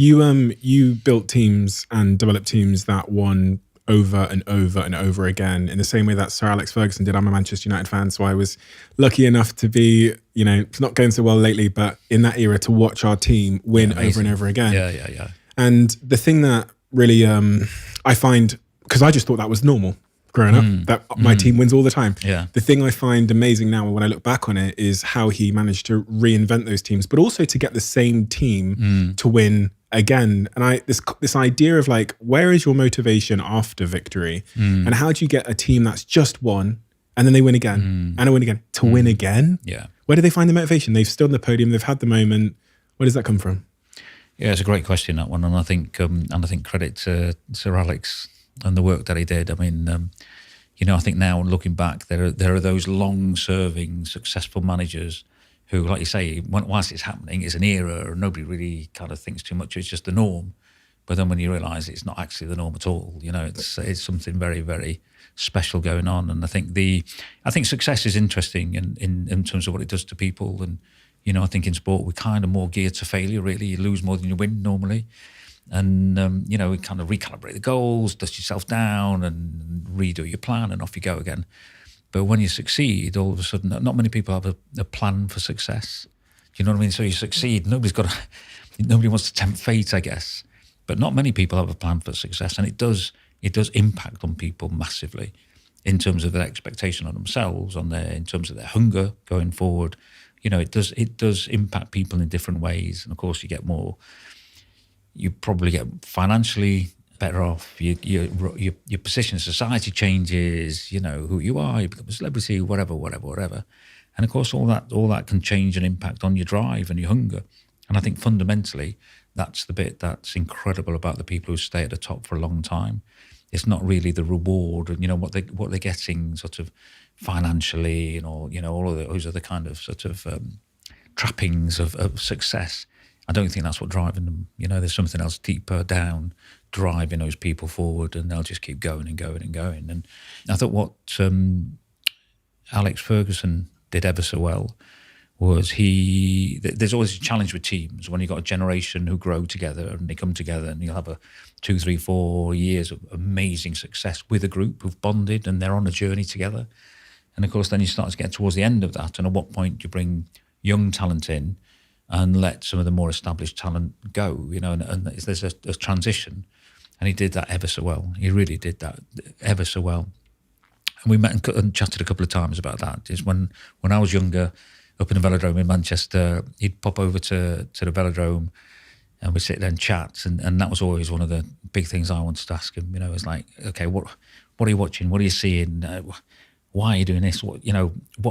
You built teams and developed teams that won over and over and over again in the same way that Sir Alex Ferguson did. I'm a Manchester United fan, so I was lucky enough to be, it's not going so well lately, but in that era to watch our team win over and over again. Yeah. And the thing that really I find, because I just thought that was normal growing up, that my team wins all the time. Yeah. The thing I find amazing now when I look back on it is how he managed to reinvent those teams, but also to get the same team to win again. And this idea of like, where is your motivation after victory? And how do you get a team that's just won and then they win again and they win again to win again? Yeah. Where do they find the motivation? They've stood on the podium, they've had the moment. Where does that come from? Yeah, it's a great question, that one. And I think credit to Sir Alex and the work that he did. I mean, I think now looking back, there are those long-serving, successful managers who, like you say, whilst it's happening, it's an era, and nobody really kind of thinks too much. It's just the norm. But then when you realise it's not actually the norm at all, it's something very, very special going on. And I think success is interesting in terms of what it does to people. And I think in sport we're kind of more geared to failure. Really, you lose more than you win normally. And, we kind of recalibrate the goals, dust yourself down and redo your plan and off you go again. But when you succeed, all of a sudden, not many people have a plan for success. Do you know what I mean? So you succeed, nobody wants to tempt fate, I guess. But not many people have a plan for success. And it does impact on people massively in terms of their expectation on themselves, in terms of their hunger going forward. It does impact people in different ways. And of course you probably get financially better off. Your position in society changes. Who you are. You become a celebrity. Whatever. And of course, all that can change and impact on your drive and your hunger. And I think fundamentally, that's the bit that's incredible about the people who stay at the top for a long time. It's not really the reward and what they're getting sort of financially and all of those other kind of sort of trappings of success. I don't think that's what driving them. There's something else deeper down driving those people forward, and they'll just keep going and going and going. And I thought what Alex Ferguson did ever so well was there's always a challenge with teams when you've got a generation who grow together and they come together, and you'll have a 2, 3, 4 years of amazing success with a group who've bonded and they're on a journey together. And of course, then you start to get towards the end of that, and at what point you bring young talent in and let some of the more established talent go, and there's a transition. And he did that ever so well. He really did that ever so well. And we met and chatted a couple of times about that. Is when I was younger, up in the velodrome in Manchester, he'd pop over to the velodrome and we'd sit there and chat. And that was always one of the big things I wanted to ask him. It was like, okay, what are you watching? What are you seeing? Why are you doing this? What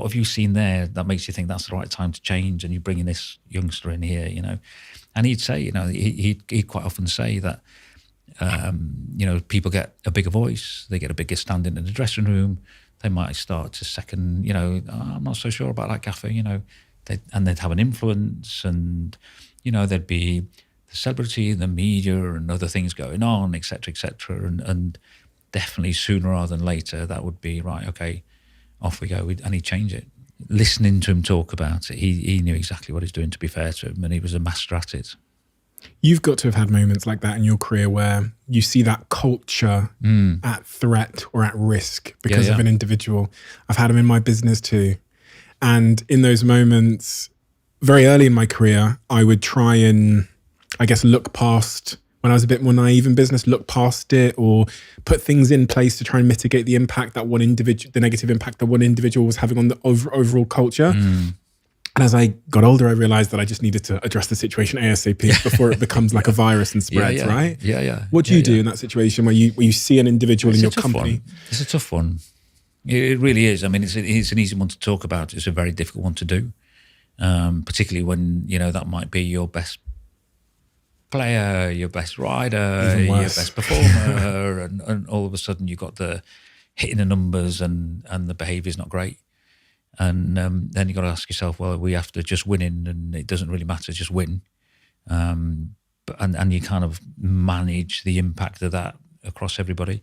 have you seen there that makes you think that's the right time to change? And you're bringing this youngster in here, And he'd say, he'd quite often say that, people get a bigger voice, they get a bigger standing in the dressing room. They might start to second, I'm not so sure about that gaffer, and they'd have an influence, and, there'd be the celebrity, the media and other things going on, et cetera, and definitely sooner rather than later, that would be, right, okay, off we go, and he'd change it. Listening to him talk about it, he knew exactly what he's doing, to be fair to him, and he was a master at it. You've got to have had moments like that in your career where you see that culture at threat or at risk because of an individual. I've had them in my business too. And in those moments, very early in my career, I would try and, I guess, look past, when I was a bit more naive in business, look past it or put things in place to try and mitigate the impact that the negative impact that one individual was having on the overall culture. And as I got older, I realized that I just needed to address the situation ASAP before it becomes like a virus and spreads, right? Yeah. What do you do in that situation where you see an individual in your company? It's a tough one. It really is. I mean, it's an easy one to talk about. It's a very difficult one to do, particularly when, that might be your best player, your best rider, your best performer, and all of a sudden you've got the hitting the numbers and the behaviour's not great. And then you've got to ask yourself, well, we have to just win in, and it doesn't really matter, just win. And you kind of manage the impact of that across everybody.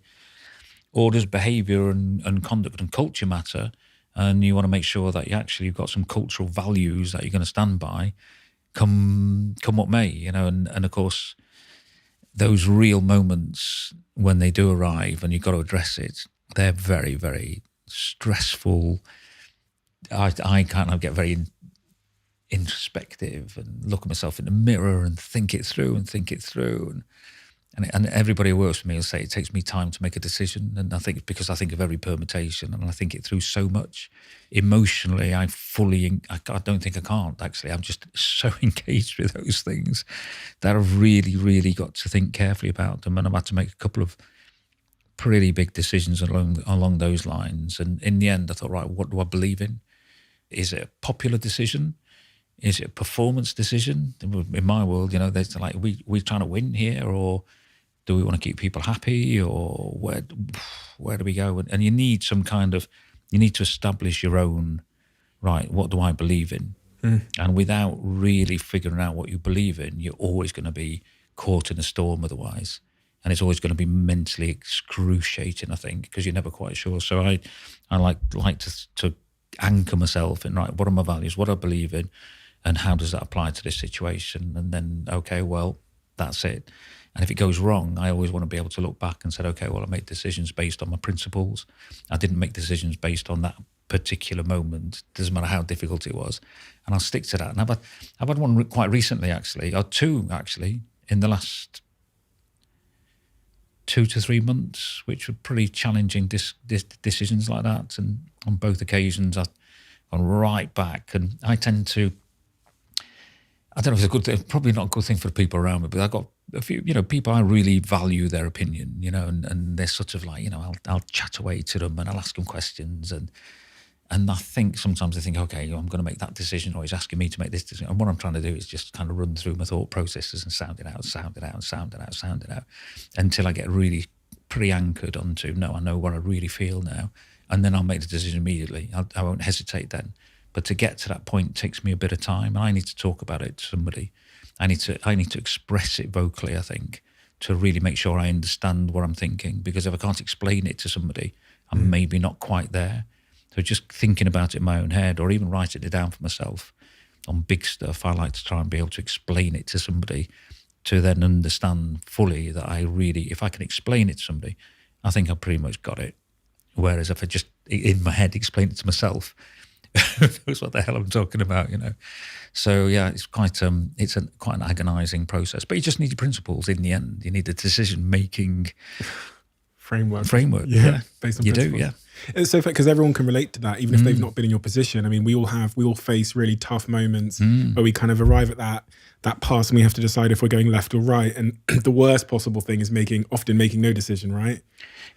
Or does behaviour and conduct and culture matter? And you want to make sure that you've got some cultural values that you're going to stand by, come what may, and of course, those real moments when they do arrive and you've got to address it, they're very, very stressful. I kind of get very introspective and look at myself in the mirror and think it through. And everybody who works with me will say it takes me time to make a decision. And I think because I think of every permutation and I think it through so much emotionally, I don't think I can't actually. I'm just so engaged with those things that I've really, really got to think carefully about them. And I've had to make a couple of pretty big decisions along those lines. And in the end, I thought, right, what do I believe in? Is it a popular decision? Is it a performance decision? In my world, there's like, we're trying to win here, or do we want to keep people happy, or where do we go? And you need you need to establish your own, right, what do I believe in? And without really figuring out what you believe in, you're always going to be caught in a storm otherwise. And it's always going to be mentally excruciating, I think, because you're never quite sure. So I like to anchor myself in, right, what are my values, what I believe in, and how does that apply to this situation? And then, okay, well, that's it. And if it goes wrong, I always want to be able to look back and say, okay, well, I made decisions based on my principles. I didn't make decisions based on that particular moment. Doesn't matter how difficult it was. And I'll stick to that. And I've had one quite recently, actually, or two, actually, in the last 2 to 3 months, which were pretty challenging decisions like that. And on both occasions, I've gone right back. And I tend to, I don't know if it's a good thing, probably not a good thing for the people around me, but I've got a few, people I really value their opinion, and they're sort of like, I'll chat away to them and I'll ask them questions. And I think sometimes they think, okay, I'm going to make that decision, or he's asking me to make this decision. And what I'm trying to do is just kind of run through my thought processes and sound it out until I get really pretty anchored onto, no, I know what I really feel now. And then I'll make the decision immediately. I won't hesitate then. But to get to that point takes me a bit of time, and I need to talk about it to somebody. I need to express it vocally, I think, to really make sure I understand what I'm thinking. Because if I can't explain it to somebody, I'm maybe not quite there. So just thinking about it in my own head, or even writing it down for myself on big stuff, I like to try and be able to explain it to somebody to then understand fully that if I can explain it to somebody, I think I've pretty much got it. Whereas if I just in my head explain it to myself, who knows what the hell I'm talking about, So yeah, it's quite an agonising process. But you just need your principles in the end. You need a decision-making framework. Yeah, based on you principles. Do, yeah. It's so because everyone can relate to that, even if they've not been in your position. I mean, we all face really tough moments where we kind of arrive at that pass, and we have to decide if we're going left or right. And the worst possible thing is often making no decision, right?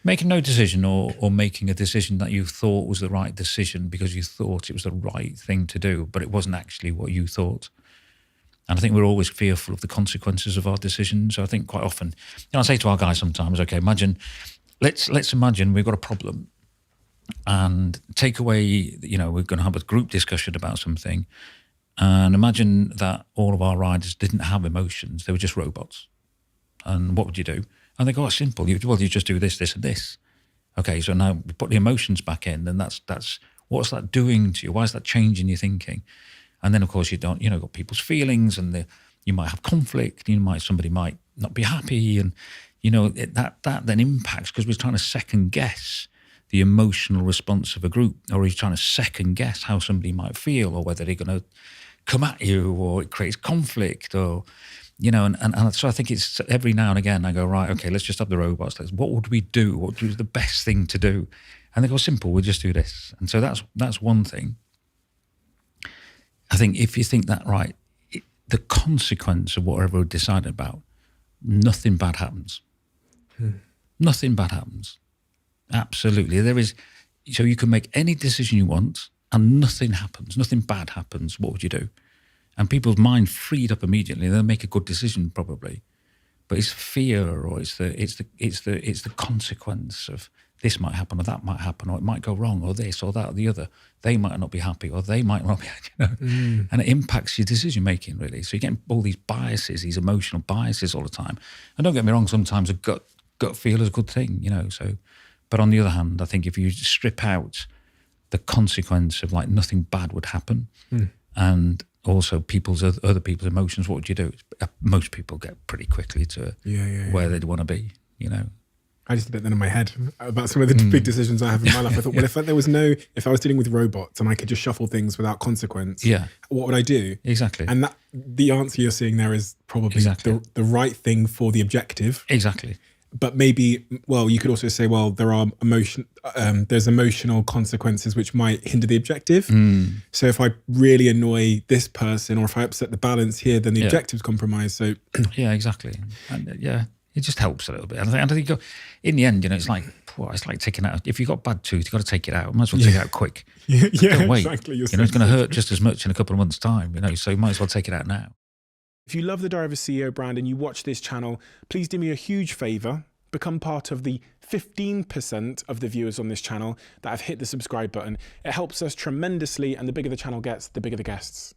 Making no decision, or making a decision that you thought was the right decision because you thought it was the right thing to do, but it wasn't actually what you thought. And I think we're always fearful of the consequences of our decisions. So I think quite often, I say to our guys sometimes, okay, let's imagine we've got a problem, and take away, we're going to have a group discussion about something, and imagine that all of our riders didn't have emotions. They were just robots. And what would you do? And they go, it's simple. You just do this, this, and this. Okay, so now we put the emotions back in, and that's what's that doing to you? Why is that changing your thinking? And then, of course, got people's feelings, and you might have conflict. Somebody might not be happy, and that then impacts, because we're trying to second guess the emotional response of a group, or you're trying to second guess how somebody might feel, or whether they're going to come at you, or it creates conflict, or. And so I think it's every now and again I go, right, okay, let's just have the robots. What would we do? What would be the best thing to do? And they go, simple, we'll just do this. And so that's one thing. I think if you think that, right, the consequence of whatever we decided about, nothing bad happens. Nothing bad happens. Absolutely. So you can make any decision you want and nothing happens. Nothing bad happens. What would you do? And people's mind freed up immediately. They'll make a good decision probably, but it's fear, or it's the consequence of this might happen, or that might happen, or it might go wrong, or this, or that, or the other. They might not be happy, or they might not be, and it impacts your decision making really. So you're getting all these biases, these emotional biases all the time. And don't get me wrong, sometimes a gut feel is a good thing, So, but on the other hand, I think if you strip out the consequence of like nothing bad would happen, and also other people's emotions. What would you do? Most people get pretty quickly to where they'd want to be, you know. I just did that in my head about some of the big decisions I have in my life. I thought, well, if I was dealing with robots and I could just shuffle things without consequence, what would I do? Exactly. And the answer you're seeing there is probably the right thing for the objective. Exactly. But maybe, well, you could also say, well, there's emotional consequences which might hinder the objective. So if I really annoy this person, or if I upset the balance here, then the objective's compromised. So yeah, exactly. And it just helps a little bit. And I think in the end, you know, it's like taking out, if you've got bad tooth, you've got to take it out. Might as well take it out quick. Don't wait. Exactly. You know, it's going to hurt just as much in a couple of months' time, you know, so you might as well take it out now. If you love the Diary of a CEO brand and you watch this channel, please do me a huge favor. Become part of the 15% of the viewers on this channel that have hit the subscribe button. It helps us tremendously, and the bigger the channel gets, the bigger the guests.